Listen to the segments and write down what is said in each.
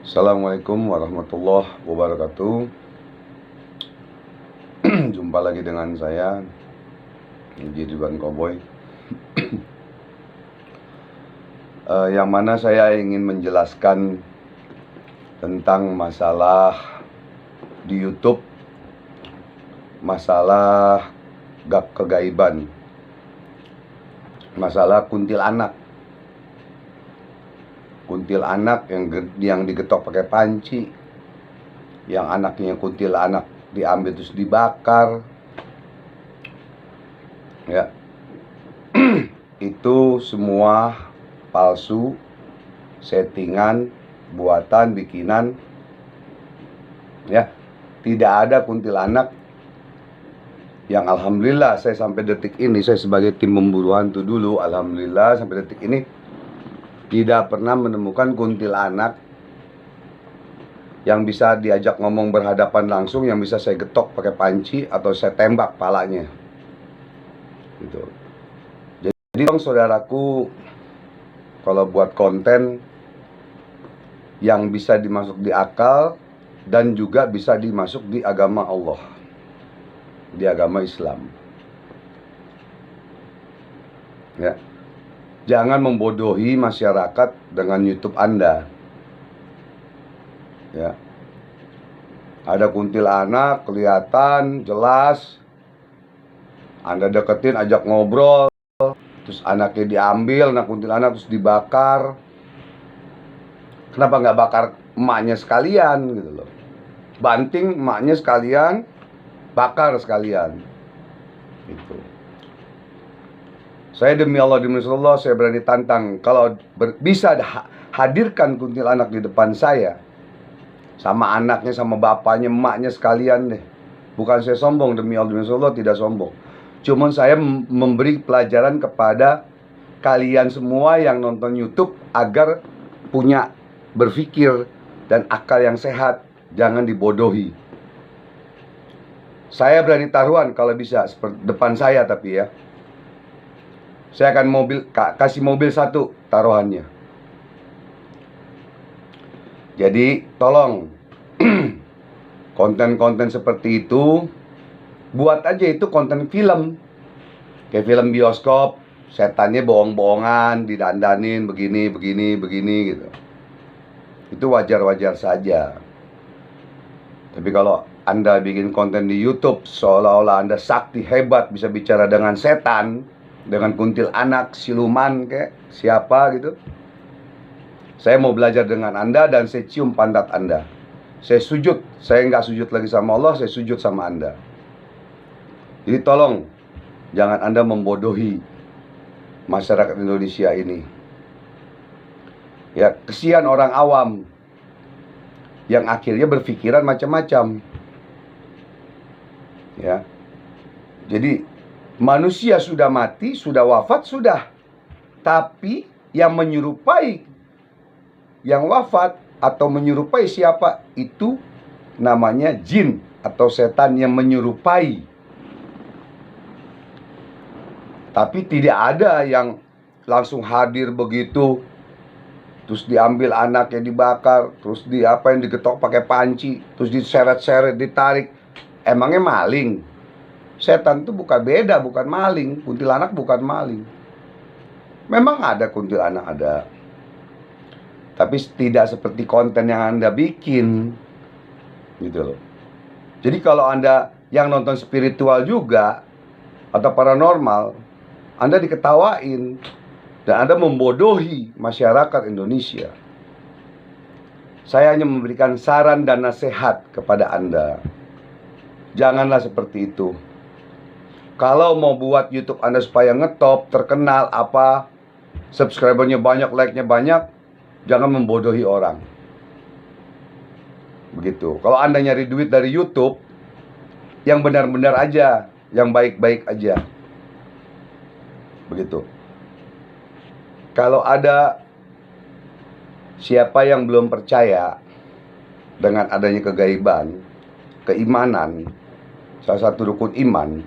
Assalamualaikum warahmatullahi wabarakatuh. Jumpa lagi dengan saya, Ridwan Cowboy. Yang mana saya ingin menjelaskan tentang masalah di YouTube, masalah kegaiban, masalah kuntilanak yang digetok pakai panci, yang anaknya kuntilanak diambil terus dibakar, ya. Itu semua palsu, settingan, buatan, bikinan, ya. Tidak ada kuntilanak yang alhamdulillah saya sampai detik ini, saya sebagai tim memburu hantu dulu, alhamdulillah sampai detik ini tidak pernah menemukan kuntilanak yang bisa diajak ngomong berhadapan langsung, yang bisa saya getok pakai panci atau saya tembak palanya. Gitu. Jadi saudaraku, kalau buat konten yang bisa dimasuk di akal dan juga bisa dimasuk di agama Allah, di agama Islam, ya. Jangan membodohi masyarakat dengan YouTube Anda. Ya. Ada kuntilanak, kelihatan, jelas. Anda deketin, ajak ngobrol, terus anaknya diambil, anak kuntilanak terus dibakar. Kenapa nggak bakar emaknya sekalian gitu loh? Banting emaknya sekalian, bakar sekalian. Gitu. Saya demi Allah, demi Rasulullah, saya berani tantang, kalau bisa hadirkan kuntilanak di depan saya, sama anaknya, sama bapaknya, emaknya sekalian deh. Bukan saya sombong, demi Allah, demi Rasulullah, tidak sombong. Cuman saya memberi pelajaran kepada kalian semua yang nonton YouTube agar punya berpikir dan akal yang sehat, jangan dibodohi. Saya berani taruhan kalau bisa seperti depan saya, tapi ya, saya akan kasih mobil satu taruhannya. Jadi tolong konten-konten seperti itu buat aja, itu konten film, kayak film bioskop, setannya bohong-bohongan, didandanin begini gitu. Itu wajar-wajar saja. Tapi kalau Anda bikin konten di YouTube seolah-olah Anda sakti hebat, bisa bicara dengan setan, dengan kuntilanak, siluman, kayak siapa gitu, saya mau belajar dengan Anda dan saya cium pantat Anda. Saya sujud, saya nggak sujud lagi sama Allah, saya sujud sama Anda. Jadi tolong, jangan Anda membodohi masyarakat Indonesia ini. Ya, kesian orang awam yang akhirnya berpikiran macam-macam. Ya. Jadi manusia sudah mati, sudah wafat, sudah. Tapi yang menyerupai yang wafat atau menyerupai siapa, itu namanya jin atau setan yang menyerupai. Tapi tidak ada yang langsung hadir begitu, terus diambil anaknya dibakar, terus yang digetok pakai panci, terus diseret-seret, ditarik. Emangnya maling? Setan itu bukan maling. Kuntilanak bukan maling. Memang ada kuntilanak, ada. Tapi tidak seperti konten yang Anda bikin. Gitu loh. Jadi kalau Anda yang nonton spiritual juga atau paranormal, Anda diketawain dan Anda membodohi masyarakat Indonesia. Saya hanya memberikan saran dan nasihat kepada Anda. Janganlah seperti itu. Kalau mau buat YouTube Anda supaya ngetop, terkenal, subscribernya banyak, like-nya banyak, jangan membodohi orang. Begitu. Kalau Anda nyari duit dari YouTube, yang benar-benar aja, yang baik-baik aja. Begitu. Kalau ada siapa yang belum percaya dengan adanya kegaiban, keimanan, salah satu rukun iman,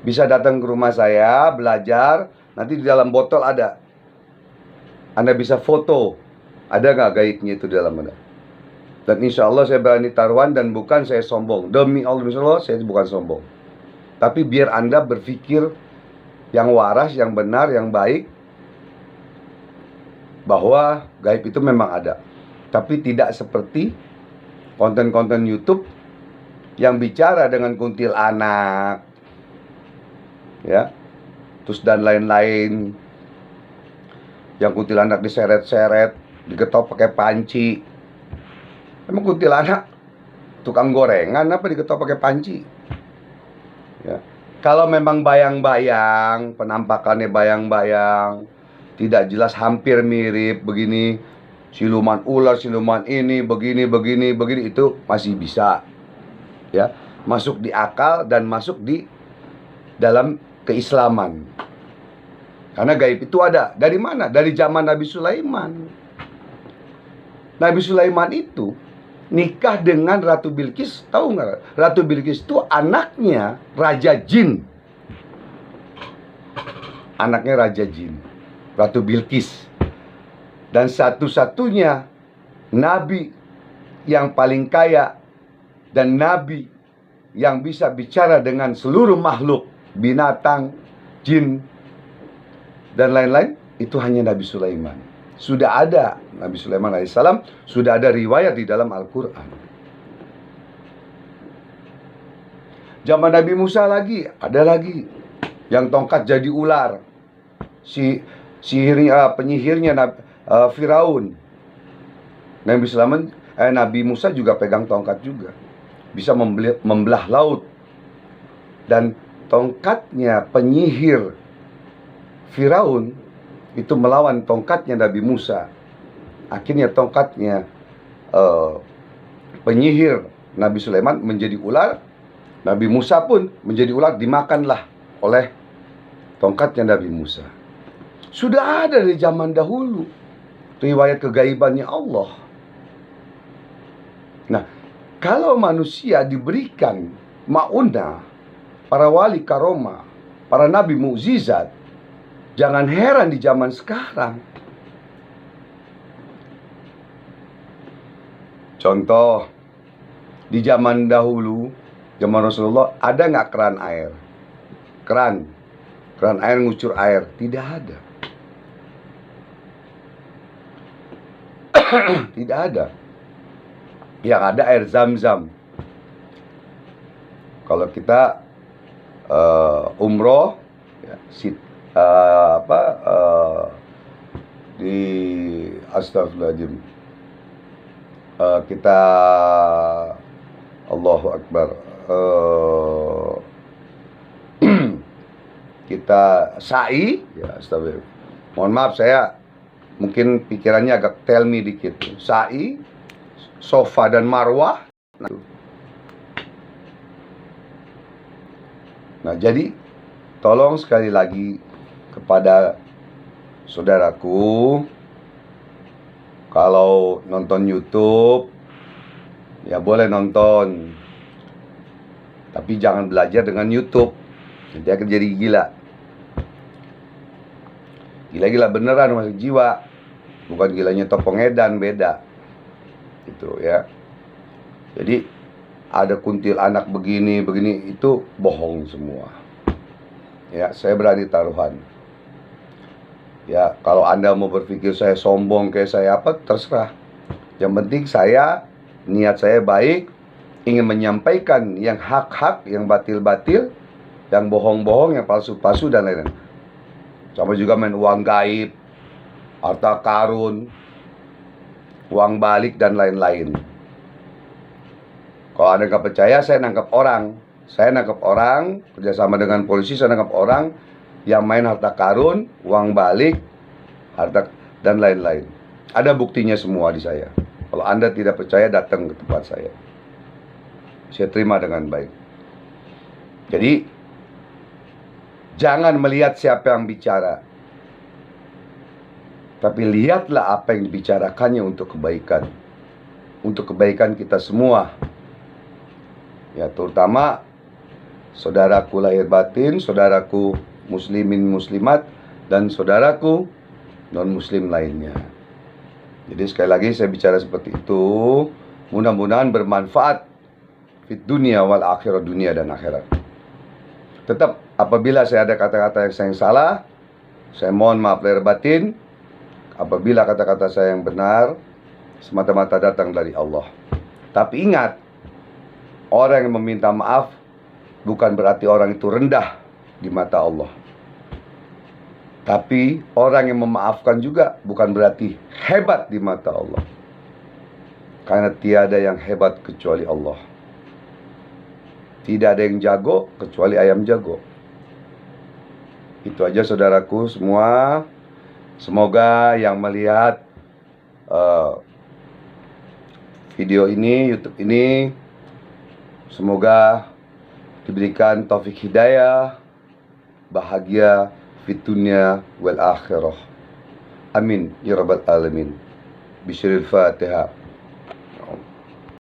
bisa datang ke rumah saya, belajar. Nanti di dalam botol ada, Anda bisa foto, ada nggak gaibnya itu di dalam Anda. Dan insya Allah saya berani taruhan dan bukan saya sombong. Demi Allah, insya Allah saya bukan sombong. Tapi biar Anda berpikir yang waras, yang benar, yang baik, bahwa gaib itu memang ada. Tapi tidak seperti konten-konten YouTube yang bicara dengan kuntilanak, ya, terus dan lain-lain. Yang kuntilanak diseret-seret, diketok pakai panci. Emang kuntilanak tukang gorengan apa diketok pakai panci? Ya. Kalau memang bayang-bayang, penampakannya bayang-bayang, tidak jelas, hampir mirip begini, siluman ular, siluman ini, begini, itu masih bisa, ya, masuk di akal dan masuk di dalam keislaman. Karena gaib itu ada. Dari mana? Dari zaman Nabi Sulaiman. Nabi Sulaiman itu nikah dengan Ratu Bilqis. Tahu nggak? Ratu Bilqis itu anaknya Raja Jin. Anaknya Raja Jin, Ratu Bilqis. Dan satu-satunya nabi yang paling kaya dan nabi yang bisa bicara dengan seluruh makhluk, binatang, jin, dan lain-lain, itu hanya Nabi Sulaiman. Sudah ada Nabi Sulaiman alaihissalam, sudah ada riwayat di dalam Al-Quran. Zaman Nabi Musa lagi, ada lagi yang tongkat jadi ular. Penyihirnya Firaun. Nabi Musa juga pegang tongkat juga. Bisa membelah laut. Dan tongkatnya penyihir Firaun itu melawan tongkatnya Nabi Musa. Akhirnya tongkatnya penyihir Nabi Sulaiman menjadi ular. Nabi Musa pun menjadi ular, dimakanlah oleh tongkatnya Nabi Musa. Sudah ada dari zaman dahulu riwayat kegaibannya Allah. Nah, kalau manusia diberikan maunah, para wali karomah, para nabi mukjizat, jangan heran di zaman sekarang. Contoh, di zaman dahulu, zaman Rasulullah, ada nggak keran air? Keran air ngucur air? Tidak ada. Tidak ada. Yang ada air Zam-Zam. Kalau kita umroh, ya, di Astagfirullahaladzim, kita Allahu Akbar, kita sa'i, ya, astagfirullah. Mohon maaf, saya mungkin pikirannya agak tell me dikit. Sa'i, Sofa dan Marwah. Nah, jadi tolong sekali lagi kepada saudaraku, kalau nonton YouTube, ya boleh nonton, tapi jangan belajar dengan YouTube. Nanti akan jadi gila. Gila-gila beneran masuk jiwa. Bukan gilanya Topong Edan, beda. Itu ya. Jadi ada kuntilanak begini, itu bohong semua. Ya, saya berani taruhan. Ya, kalau Anda mau berpikir saya sombong kayak saya apa, terserah. Yang penting niat saya baik, ingin menyampaikan yang hak-hak, yang batil-batil, yang bohong-bohong, yang palsu-palsu, dan lain-lain. Sama juga main uang gaib, harta karun, uang balik, dan lain-lain. Kalau Anda nggak percaya, saya nangkap orang. Kerjasama dengan polisi, saya nangkap orang yang main harta karun, uang balik, harta, dan lain-lain. Ada buktinya semua di saya. Kalau Anda tidak percaya, datang ke tempat saya. Saya terima dengan baik. Jadi, jangan melihat siapa yang bicara, tapi lihatlah apa yang dibicarakannya untuk kebaikan. Untuk kebaikan kita semua. Ya, terutama saudaraku lahir batin, saudaraku muslimin muslimat, dan saudaraku non muslim lainnya. Jadi sekali lagi saya bicara seperti itu, Mudah-mudahan bermanfaat fit dunia wal akhirah, dunia dan akhirat. Tetap apabila saya ada kata-kata yang saya salah, saya mohon maaf lahir batin. Apabila kata-kata saya yang benar, semata-mata datang dari Allah. Tapi ingat, orang yang meminta maaf bukan berarti orang itu rendah di mata Allah. Tapi orang yang memaafkan juga bukan berarti hebat di mata Allah. Karena tiada yang hebat kecuali Allah. Tidak ada yang jago kecuali ayam jago. Itu aja saudaraku semua. Semoga yang melihat video ini, YouTube ini, semoga diberikan taufik hidayah, bahagia fit dunya wal akhirah. Amin ya rabbal alamin. Bismillahirrahmanirrahim.